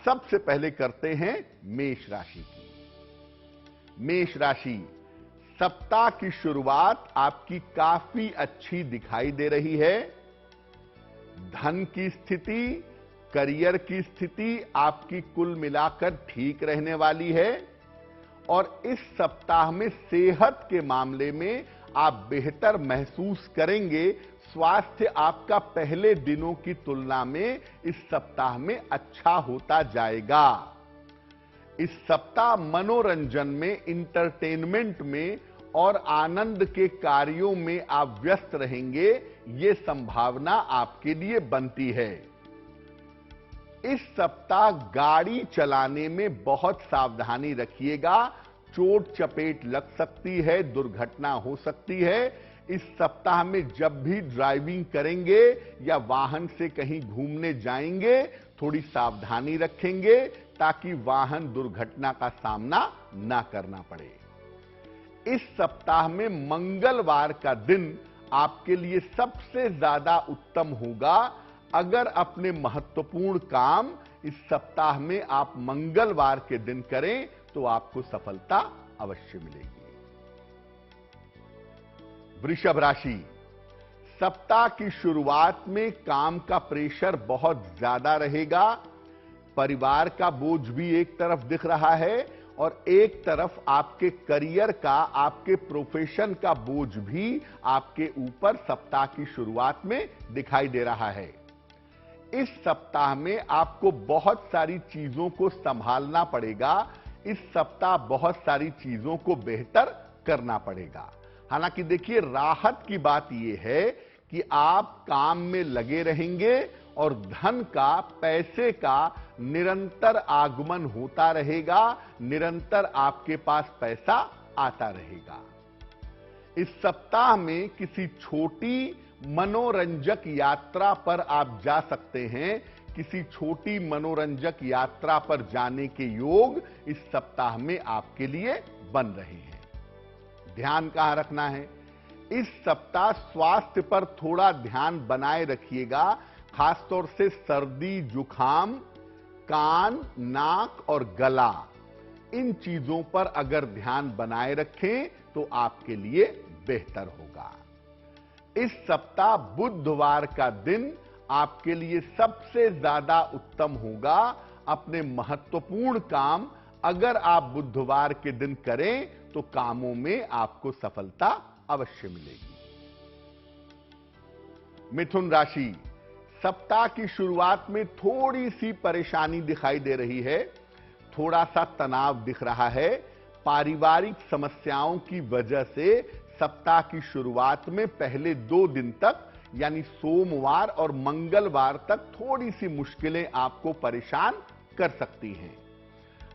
सबसे पहले करते हैं मेष राशि की। मेष राशि, सप्ताह की शुरुआत आपकी काफी अच्छी दिखाई दे रही है। धन की स्थिति, करियर की स्थिति आपकी कुल मिलाकर ठीक रहने वाली है और इस सप्ताह में सेहत के मामले में आप बेहतर महसूस करेंगे। स्वास्थ्य आपका पहले दिनों की तुलना में इस सप्ताह में अच्छा होता जाएगा। इस सप्ताह मनोरंजन में, इंटरटेनमेंट में और आनंद के कार्यों में आप व्यस्त रहेंगे, यह संभावना आपके लिए बनती है। इस सप्ताह गाड़ी चलाने में बहुत सावधानी रखिएगा। चोट चपेट लग सकती है, दुर्घटना हो सकती है। इस सप्ताह में जब भी ड्राइविंग करेंगे या वाहन से कहीं घूमने जाएंगे, थोड़ी सावधानी रखेंगे ताकि वाहन दुर्घटना का सामना ना करना पड़े। इस सप्ताह में मंगलवार का दिन आपके लिए सबसे ज्यादा उत्तम होगा। अगर अपने महत्वपूर्ण काम इस सप्ताह में आप मंगलवार के दिन करें तो आपको सफलता अवश्य मिलेगी। वृषभ राशि, सप्ताह की शुरुआत में काम का प्रेशर बहुत ज्यादा रहेगा। परिवार का बोझ भी एक तरफ दिख रहा है और एक तरफ आपके करियर का, आपके प्रोफेशन का बोझ भी आपके ऊपर सप्ताह की शुरुआत में दिखाई दे रहा है। इस सप्ताह में आपको बहुत सारी चीजों को संभालना पड़ेगा। इस सप्ताह बहुत सारी चीजों को बेहतर करना पड़ेगा। हालांकि देखिए, राहत की बात यह है कि आप काम में लगे रहेंगे और धन का, पैसे का निरंतर आगमन होता रहेगा। निरंतर आपके पास पैसा आता रहेगा। इस सप्ताह में किसी छोटी मनोरंजक यात्रा पर आप जा सकते हैं। किसी छोटी मनोरंजक यात्रा पर जाने के योग इस सप्ताह में आपके लिए बन रहे हैं। ध्यान कहां रखना है? इस सप्ताह स्वास्थ्य पर थोड़ा ध्यान बनाए रखिएगा। खासतौर से सर्दी, जुखाम, कान, नाक और गला, इन चीजों पर अगर ध्यान बनाए रखें तो आपके लिए बेहतर होगा। इस सप्ताह बुधवार का दिन आपके लिए सबसे ज्यादा उत्तम होगा। अपने महत्वपूर्ण काम अगर आप बुधवार के दिन करें तो कामों में आपको सफलता अवश्य मिलेगी। मिथुन राशि, सप्ताह की शुरुआत में थोड़ी सी परेशानी दिखाई दे रही है। थोड़ा सा तनाव दिख रहा है। पारिवारिक समस्याओं की वजह से सप्ताह की शुरुआत में पहले 2 दिन तक, यानी सोमवार और मंगलवार तक, थोड़ी सी मुश्किलें आपको परेशान कर सकती हैं।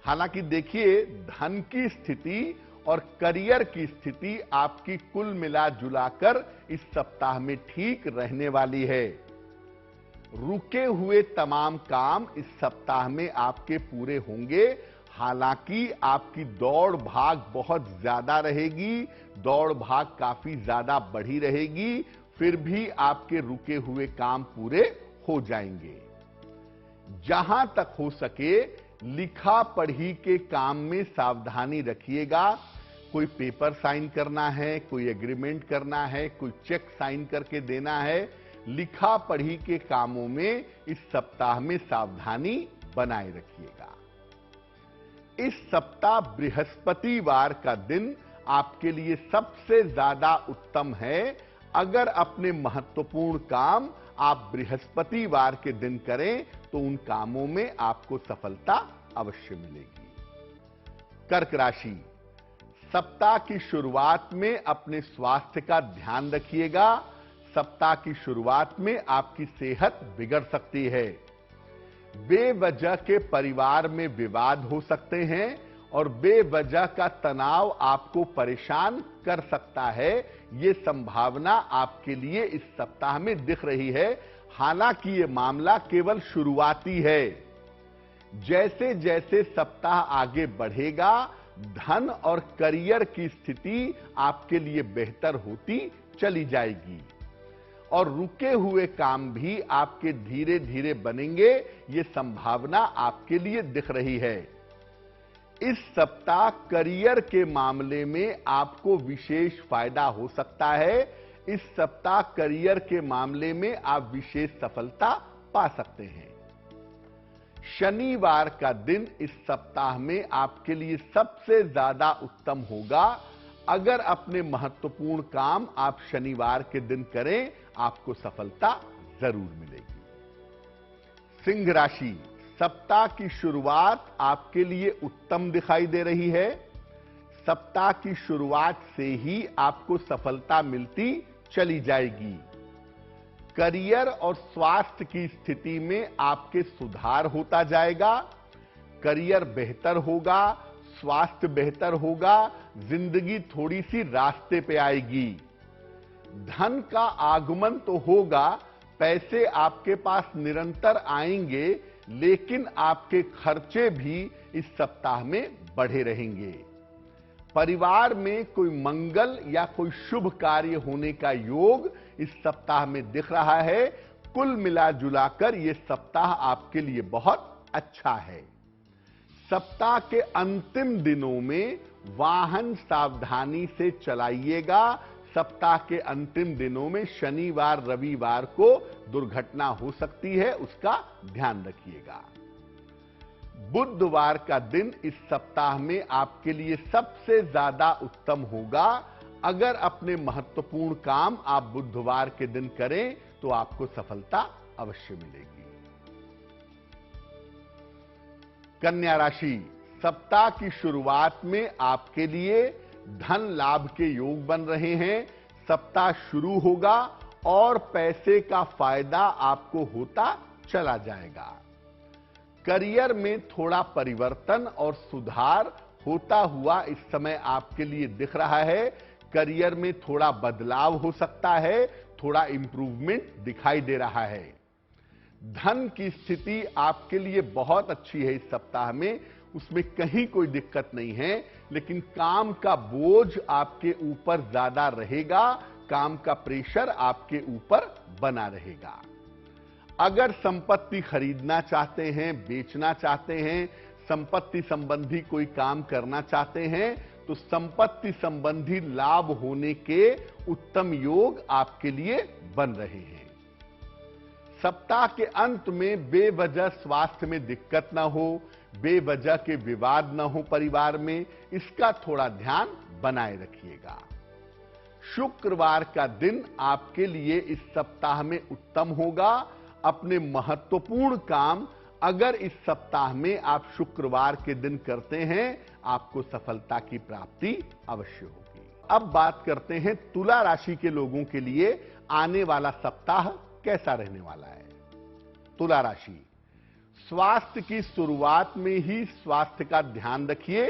हालांकि देखिए, धन की स्थिति और करियर की स्थिति आपकी कुल मिला जुलाकर इस सप्ताह में ठीक रहने वाली है। रुके हुए तमाम काम इस सप्ताह में आपके पूरे होंगे। हालांकि आपकी दौड़ भाग बहुत ज्यादा रहेगी, दौड़ भाग काफी ज्यादा बढ़ी रहेगी, फिर भी आपके रुके हुए काम पूरे हो जाएंगे। जहां तक हो सके लिखा पढ़ी के काम में सावधानी रखिएगा। कोई पेपर साइन करना है, कोई एग्रीमेंट करना है, कोई चेक साइन करके देना है, लिखा पढ़ी के कामों में इस सप्ताह में सावधानी बनाए रखिएगा। इस सप्ताह बृहस्पतिवार का दिन आपके लिए सबसे ज्यादा उत्तम है। अगर अपने महत्वपूर्ण काम आप बृहस्पतिवार के दिन करें तो उन कामों में आपको सफलता अवश्य मिलेगी। कर्क राशि, सप्ताह की शुरुआत में अपने स्वास्थ्य का ध्यान रखिएगा। सप्ताह की शुरुआत में आपकी सेहत बिगड़ सकती है। बेवजह के परिवार में विवाद हो सकते हैं और बेवजह का तनाव आपको परेशान कर सकता है। यह संभावना आपके लिए इस सप्ताह में दिख रही है। हालांकि यह मामला केवल शुरुआती है। जैसे जैसे सप्ताह आगे बढ़ेगा, धन और करियर की स्थिति आपके लिए बेहतर होती चली जाएगी और रुके हुए काम भी आपके धीरे धीरे बनेंगे, ये संभावना आपके लिए दिख रही है। इस सप्ताह करियर के मामले में आपको विशेष फायदा हो सकता है। इस सप्ताह करियर के मामले में आप विशेष सफलता पा सकते हैं। शनिवार का दिन इस सप्ताह में आपके लिए सबसे ज्यादा उत्तम होगा। अगर अपने महत्वपूर्ण काम आप शनिवार के दिन करें, आपको सफलता जरूर मिलेगी। सिंह राशि, सप्ताह की शुरुआत आपके लिए उत्तम दिखाई दे रही है। सप्ताह की शुरुआत से ही आपको सफलता मिलती चली जाएगी। करियर और स्वास्थ्य की स्थिति में आपके सुधार होता जाएगा। करियर बेहतर होगा, स्वास्थ्य बेहतर होगा, जिंदगी थोड़ी सी रास्ते पे आएगी। धन का आगमन तो होगा, पैसे आपके पास निरंतर आएंगे, लेकिन आपके खर्चे भी इस सप्ताह में बढ़े रहेंगे। परिवार में कोई मंगल या कोई शुभ कार्य होने का योग इस सप्ताह में दिख रहा है। कुल मिलाजुलाकर यह सप्ताह आपके लिए बहुत अच्छा है। सप्ताह के अंतिम दिनों में वाहन सावधानी से चलाइएगा। सप्ताह के अंतिम दिनों में शनिवार रविवार को दुर्घटना हो सकती है, उसका ध्यान रखिएगा। बुधवार का दिन इस सप्ताह में आपके लिए सबसे ज्यादा उत्तम होगा। अगर अपने महत्वपूर्ण काम आप बुधवार के दिन करें तो आपको सफलता अवश्य मिलेगी। कन्या राशि, सप्ताह की शुरुआत में आपके लिए धन लाभ के योग बन रहे हैं। सप्ताह शुरू होगा और पैसे का फायदा आपको होता चला जाएगा। करियर में थोड़ा परिवर्तन और सुधार होता हुआ इस समय आपके लिए दिख रहा है। करियर में थोड़ा बदलाव हो सकता है, थोड़ा इंप्रूवमेंट दिखाई दे रहा है। धन की स्थिति आपके लिए बहुत अच्छी है इस सप्ताह में, उसमें कहीं कोई दिक्कत नहीं है, लेकिन काम का बोझ आपके ऊपर ज्यादा रहेगा, काम का प्रेशर आपके ऊपर बना रहेगा। अगर संपत्ति खरीदना चाहते हैं, बेचना चाहते हैं, संपत्ति संबंधी कोई काम करना चाहते हैं, तो संपत्ति संबंधी लाभ होने के उत्तम योग आपके लिए बन रहे हैं। सप्ताह के अंत में बेवजह स्वास्थ्य में दिक्कत ना हो, बेवजह के विवाद ना हो परिवार में, इसका थोड़ा ध्यान बनाए रखिएगा। शुक्रवार का दिन आपके लिए इस सप्ताह में उत्तम होगा। अपने महत्वपूर्ण काम अगर इस सप्ताह में आप शुक्रवार के दिन करते हैं, आपको सफलता की प्राप्ति अवश्य होगी। अब बात करते हैं तुला राशि के लोगों के लिए आने वाला सप्ताह कैसा रहने वाला है। तुला राशि, स्वास्थ्य की शुरुआत में ही स्वास्थ्य का ध्यान रखिए।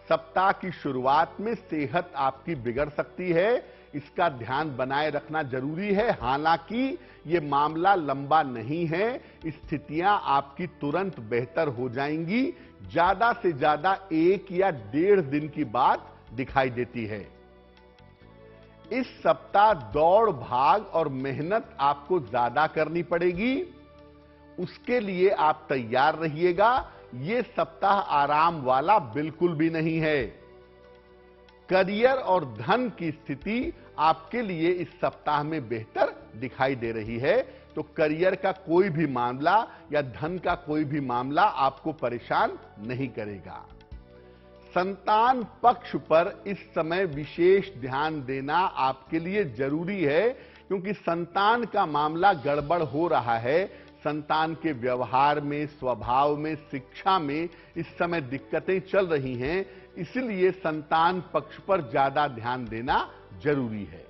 सप्ताह की शुरुआत में सेहत आपकी बिगड़ सकती है, इसका ध्यान बनाए रखना जरूरी है। हालांकि यह मामला लंबा नहीं है, स्थितियां आपकी तुरंत बेहतर हो जाएंगी। ज्यादा से ज्यादा 1 या 1.5 दिन की बात दिखाई देती है। इस सप्ताह दौड़ भाग और मेहनत आपको ज्यादा करनी पड़ेगी, उसके लिए आप तैयार रहिएगा। यह सप्ताह आराम वाला बिल्कुल भी नहीं है। करियर और धन की स्थिति आपके लिए इस सप्ताह में बेहतर दिखाई दे रही है, तो करियर का कोई भी मामला या धन का कोई भी मामला आपको परेशान नहीं करेगा। संतान पक्ष पर इस समय विशेष ध्यान देना आपके लिए जरूरी है, क्योंकि संतान का मामला गड़बड़ हो रहा है। संतान के व्यवहार में, स्वभाव में, शिक्षा में इस समय दिक्कतें चल रही हैं, इसलिए संतान पक्ष पर ज्यादा ध्यान देना जरूरी है।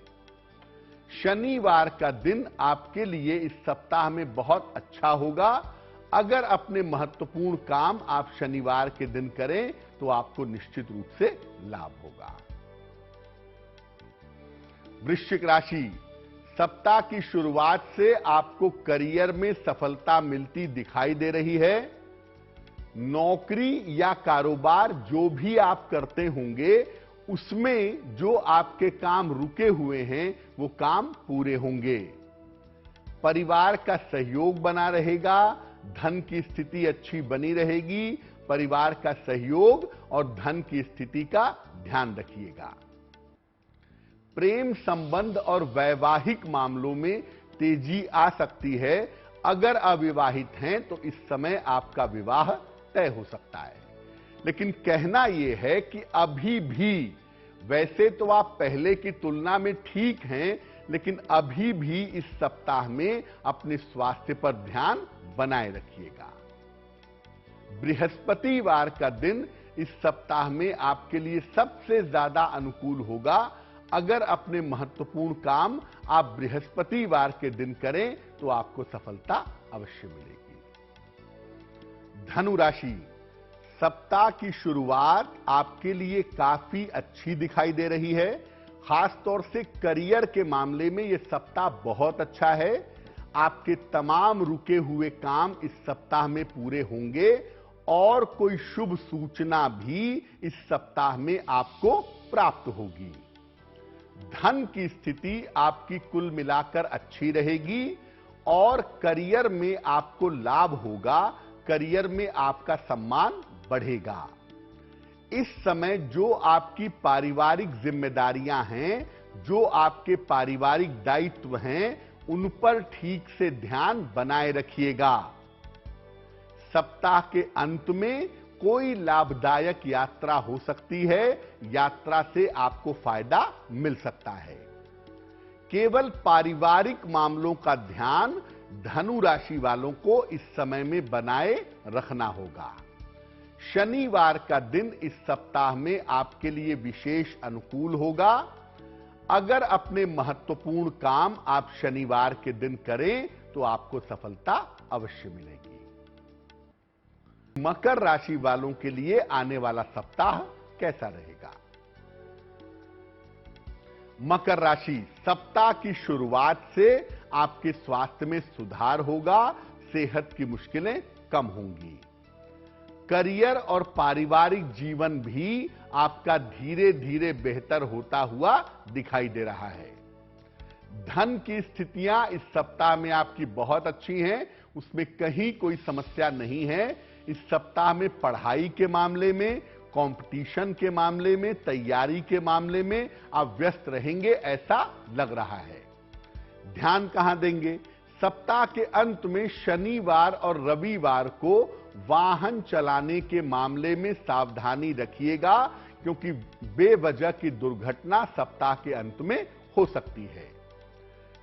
शनिवार का दिन आपके लिए इस सप्ताह में बहुत अच्छा होगा। अगर अपने महत्वपूर्ण काम आप शनिवार के दिन करें तो आपको निश्चित रूप से लाभ होगा। वृश्चिक राशि, सप्ताह की शुरुआत से आपको करियर में सफलता मिलती दिखाई दे रही है। नौकरी या कारोबार जो भी आप करते होंगे, उसमें जो आपके काम रुके हुए हैं वो काम पूरे होंगे। परिवार का सहयोग बना रहेगा, धन की स्थिति अच्छी बनी रहेगी। परिवार का सहयोग और धन की स्थिति का ध्यान रखिएगा। प्रेम संबंध और वैवाहिक मामलों में तेजी आ सकती है। अगर अविवाहित हैं तो इस समय आपका विवाह तय हो सकता है, लेकिन कहना यह है कि अभी भी, वैसे तो आप पहले की तुलना में ठीक हैं, लेकिन अभी भी इस सप्ताह में अपने स्वास्थ्य पर ध्यान बनाए रखिएगा। बृहस्पतिवार का दिन इस सप्ताह में आपके लिए सबसे ज्यादा अनुकूल होगा। अगर अपने महत्वपूर्ण काम आप बृहस्पतिवार के दिन करें तो आपको सफलता अवश्य मिलेगी। धनु राशि, सप्ताह की शुरुआत आपके लिए काफी अच्छी दिखाई दे रही है। खासतौर से करियर के मामले में यह सप्ताह बहुत अच्छा है। आपके तमाम रुके हुए काम इस सप्ताह में पूरे होंगे और कोई शुभ सूचना भी इस सप्ताह में आपको प्राप्त होगी। धन की स्थिति आपकी कुल मिलाकर अच्छी रहेगी और करियर में आपको लाभ होगा। करियर में आपका सम्मान बढ़ेगा। इस समय जो आपकी पारिवारिक जिम्मेदारियां हैं, जो आपके पारिवारिक दायित्व हैं, उन पर ठीक से ध्यान बनाए रखिएगा। सप्ताह के अंत में कोई लाभदायक यात्रा हो सकती है। यात्रा से आपको फायदा मिल सकता है। केवल पारिवारिक मामलों का ध्यान धनु राशि वालों को इस समय में बनाए रखना होगा। शनिवार का दिन इस सप्ताह में आपके लिए विशेष अनुकूल होगा। अगर अपने महत्वपूर्ण काम आप शनिवार के दिन करें तो आपको सफलता अवश्य मिलेगी। मकर राशि वालों के लिए आने वाला सप्ताह कैसा रहेगा? मकर राशि, सप्ताह की शुरुआत से आपके स्वास्थ्य में सुधार होगा। सेहत की मुश्किलें कम होंगी। करियर और पारिवारिक जीवन भी आपका धीरे धीरे बेहतर होता हुआ दिखाई दे रहा है। धन की स्थितियां इस सप्ताह में आपकी बहुत अच्छी हैं, उसमें कहीं कोई समस्या नहीं है। इस सप्ताह में पढ़ाई के मामले में, कंपटीशन के मामले में, तैयारी के मामले में आप व्यस्त रहेंगे ऐसा लग रहा है। ध्यान कहां देंगे? सप्ताह के अंत में शनिवार और रविवार को वाहन चलाने के मामले में सावधानी रखिएगा, क्योंकि बेवजह की दुर्घटना सप्ताह के अंत में हो सकती है।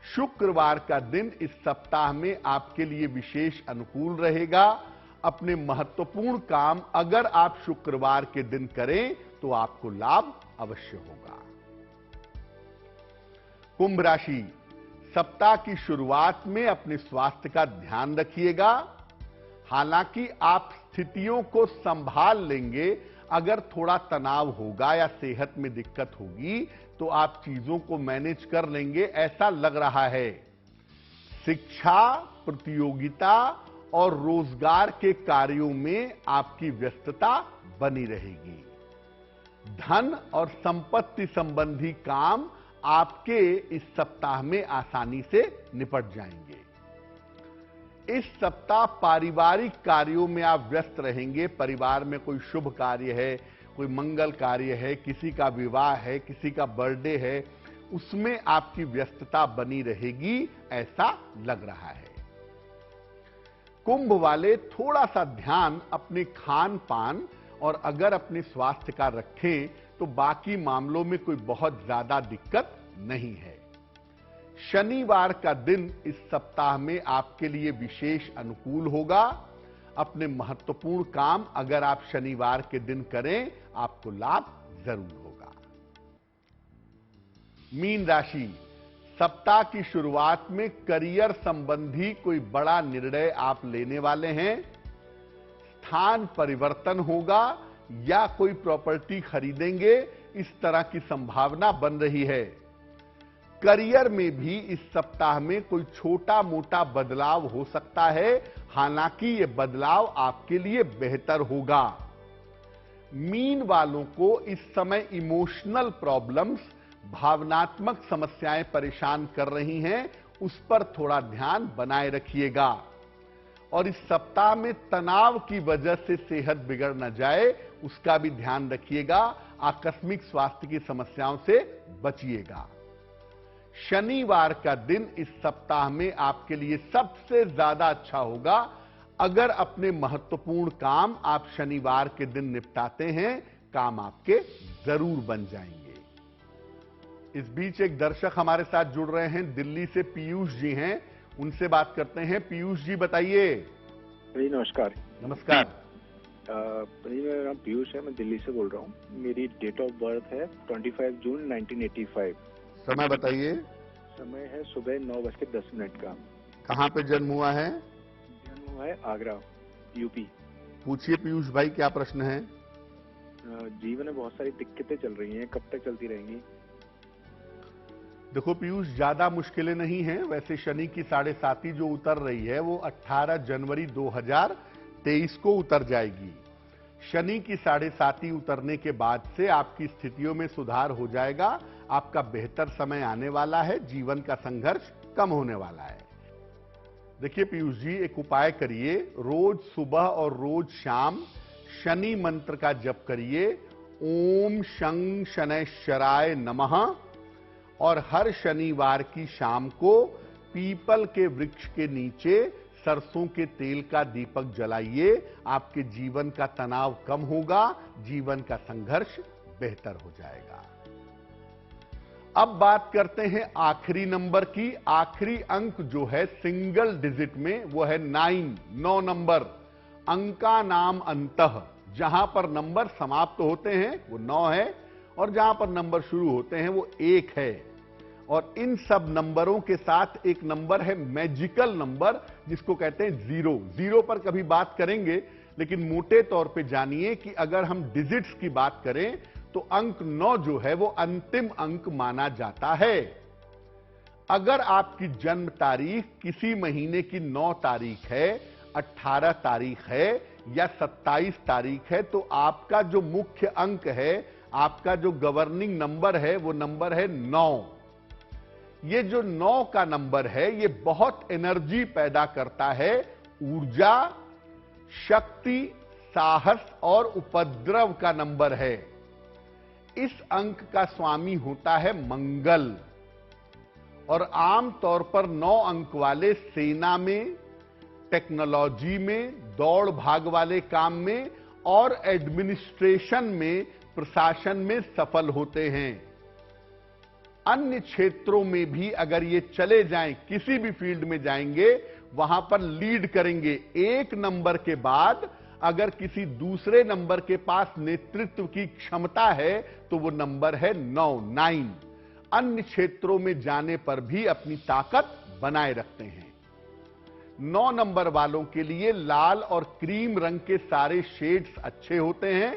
शुक्रवार का दिन इस सप्ताह में आपके लिए विशेष अनुकूल रहेगा। अपने महत्वपूर्ण काम अगर आप शुक्रवार के दिन करें तो आपको लाभ अवश्य होगा। कुंभ राशि, सप्ताह की शुरुआत में अपने स्वास्थ्य का ध्यान रखिएगा। हालांकि आप स्थितियों को संभाल लेंगे। अगर थोड़ा तनाव होगा या सेहत में दिक्कत होगी तो आप चीजों को मैनेज कर लेंगे ऐसा लग रहा है। शिक्षा, प्रतियोगिता और रोजगार के कार्यों में आपकी व्यस्तता बनी रहेगी। धन और संपत्ति संबंधी काम आपके इस सप्ताह में आसानी से निपट जाएंगे। इस सप्ताह पारिवारिक कार्यों में आप व्यस्त रहेंगे। परिवार में कोई शुभ कार्य है, कोई मंगल कार्य है, किसी का विवाह है, किसी का बर्थडे है, उसमें आपकी व्यस्तता बनी रहेगी ऐसा लग रहा है। कुंभ वाले थोड़ा सा ध्यान अपने खान पान और अगर अपने स्वास्थ्य का रखें तो बाकी मामलों में कोई बहुत ज्यादा दिक्कत नहीं है। शनिवार का दिन इस सप्ताह में आपके लिए विशेष अनुकूल होगा। अपने महत्वपूर्ण काम अगर आप शनिवार के दिन करें आपको लाभ जरूर होगा। मीन राशि, सप्ताह की शुरुआत में करियर संबंधी कोई बड़ा निर्णय आप लेने वाले हैं। स्थान परिवर्तन होगा या कोई प्रॉपर्टी खरीदेंगे, इस तरह की संभावना बन रही है। करियर में भी इस सप्ताह में कोई छोटा मोटा बदलाव हो सकता है। हालांकि यह बदलाव आपके लिए बेहतर होगा। मीन वालों को इस समय इमोशनल प्रॉब्लम्स, भावनात्मक समस्याएं परेशान कर रही हैं, उस पर थोड़ा ध्यान बनाए रखिएगा। और इस सप्ताह में तनाव की वजह से सेहत बिगड़ न जाए, उसका भी ध्यान रखिएगा। आकस्मिक स्वास्थ्य की समस्याओं से बचिएगा। शनिवार का दिन इस सप्ताह में आपके लिए सबसे ज्यादा अच्छा होगा। अगर अपने महत्वपूर्ण काम आप शनिवार के दिन निपटाते हैं, काम आपके जरूर बन जाएंगे। इस बीच एक दर्शक हमारे साथ जुड़ रहे हैं, दिल्ली से पीयूष जी हैं, उनसे बात करते हैं। पीयूष जी बताइए। जी नमस्कार। नमस्कार। मेरा नाम पीयूष है, मैं दिल्ली से बोल रहा हूँ। मेरी डेट ऑफ बर्थ है 25 जून 1985। समय बताइए। समय है सुबह 9:10 का। कहाँ पे जन्म हुआ है? जन्म हुआ है आगरा, यूपी। पूछिए पीयूष भाई, क्या प्रश्न है? जीवन में बहुत सारी दिक्कतें चल रही हैं, कब तक चलती रहेंगी? देखो पीयूष, ज्यादा मुश्किलें नहीं हैं। वैसे शनि की 7.5 जो उतर रही है वो 18 जनवरी 2023 को उतर जाएगी। शनि की 7.5 उतरने के बाद से आपकी स्थितियों में सुधार हो जाएगा। आपका बेहतर समय आने वाला है, जीवन का संघर्ष कम होने वाला है। देखिए पीयूष जी, एक उपाय करिए। रोज सुबह और रोज शाम शनि मंत्र का जप करिए, ओम शं शनैश्चराय नमः। और हर शनिवार की शाम को पीपल के वृक्ष के नीचे सरसों के तेल का दीपक जलाइए। आपके जीवन का तनाव कम होगा, जीवन का संघर्ष बेहतर हो जाएगा। अब बात करते हैं आखिरी नंबर की। आखिरी अंक जो है सिंगल डिजिट में, वो है 9 नंबर। अंका नाम अंतः, जहां पर नंबर समाप्त होते हैं वो 9 है, और जहां पर नंबर शुरू होते हैं वो 1 है। और इन सब नंबरों के साथ एक नंबर है मैजिकल नंबर, जिसको कहते हैं 0। 0 पर कभी बात करेंगे, लेकिन मोटे तौर पे जानिए कि अगर हम डिजिट्स की बात करें तो अंक 9 जो है वो अंतिम अंक माना जाता है। अगर आपकी जन्म तारीख किसी महीने की 9 तारीख है, 18 तारीख है या 27 तारीख है, तो आपका जो मुख्य अंक है, आपका जो गवर्निंग नंबर है, वो नंबर है 9। ये जो 9 का नंबर है, ये बहुत एनर्जी पैदा करता है, ऊर्जा, शक्ति, साहस और उपद्रव का नंबर है। इस अंक का स्वामी होता है मंगल। और आमतौर पर 9 अंक वाले सेना में, टेक्नोलॉजी में, दौड़ भाग वाले काम में और एडमिनिस्ट्रेशन में, प्रशासन में सफल होते हैं। अन्य क्षेत्रों में भी अगर ये चले जाएं, किसी भी फील्ड में जाएंगे, वहां पर लीड करेंगे। एक नंबर के बाद अगर किसी दूसरे नंबर के पास नेतृत्व की क्षमता है तो वो नंबर है 9। अन्य क्षेत्रों में जाने पर भी अपनी ताकत बनाए रखते हैं। 9 नंबर वालों के लिए लाल और क्रीम रंग के सारे शेड्स अच्छे होते हैं।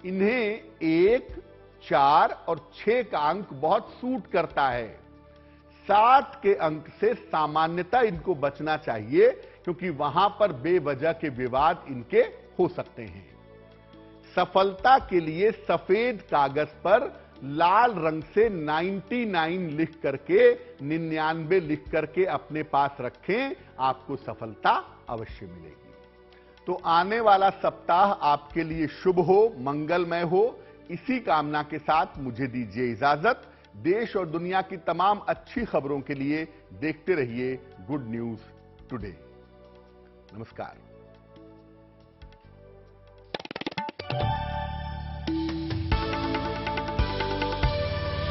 इन्हें 1, 4 और 6 का अंक बहुत सूट करता है। 7 के अंक से सामान्यतः इनको बचना चाहिए, क्योंकि वहां पर बेवजह के विवाद इनके हो सकते हैं। सफलता के लिए सफेद कागज पर लाल रंग से 99 लिख करके, 99 लिख करके अपने पास रखें, आपको सफलता अवश्य मिलेगी। तो आने वाला सप्ताह आपके लिए शुभ हो, मंगलमय हो। इसी कामना के साथ मुझे दीजिए इजाजत। देश और दुनिया की तमाम अच्छी खबरों के लिए देखते रहिए गुड न्यूज टुडे। नमस्कार।